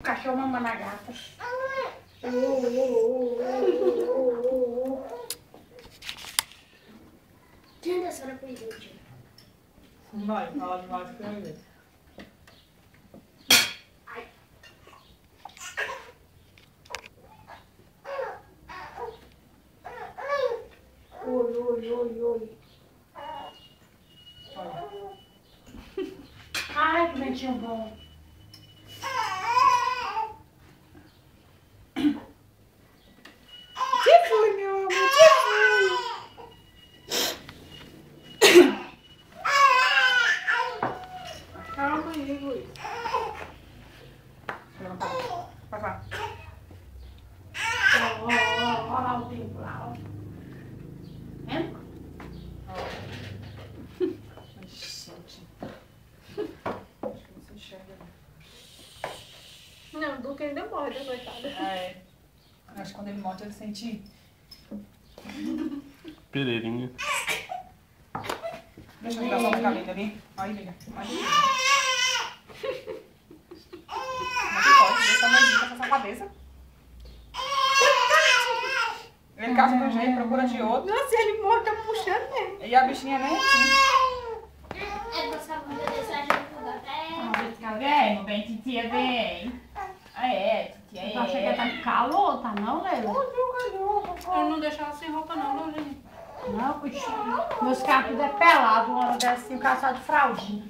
Cachorro mamando a gata. Tira a senhora pro vídeo. Vai, fala demais que eu ver. Oi. Ai, que ventinho bom. Que foi, meu amor? Que foi? Calma aí, Luiz. Vai lá. Olha lá o tempo lá, ó. Vendo? Ai, gente. Acho que você enxerga. Não, do que ainda morde, coitada. Ah, é. Acho que quando ele morde, ele sente... Pereirinha. Deixa eu dar só um cabelo ali. Olha, liga. Olha, liga. Como é que pode? Deixa a mãezinha com essa cabeça. Ele caça de um jeito, procura de outro. Nossa, ele morde, tá puxando mesmo. E a bichinha nem assim. É passar muita mensagem no lugar. Vem, meu bem, titia, vem. Titia, Tu acha que tá de calor, tá não, Leila? Eu não deixo ela sem roupa não, Laurinha. Não, bichinho. Meus carros tudo é pelado, uma hora dessa assim, calçado de fraldinha.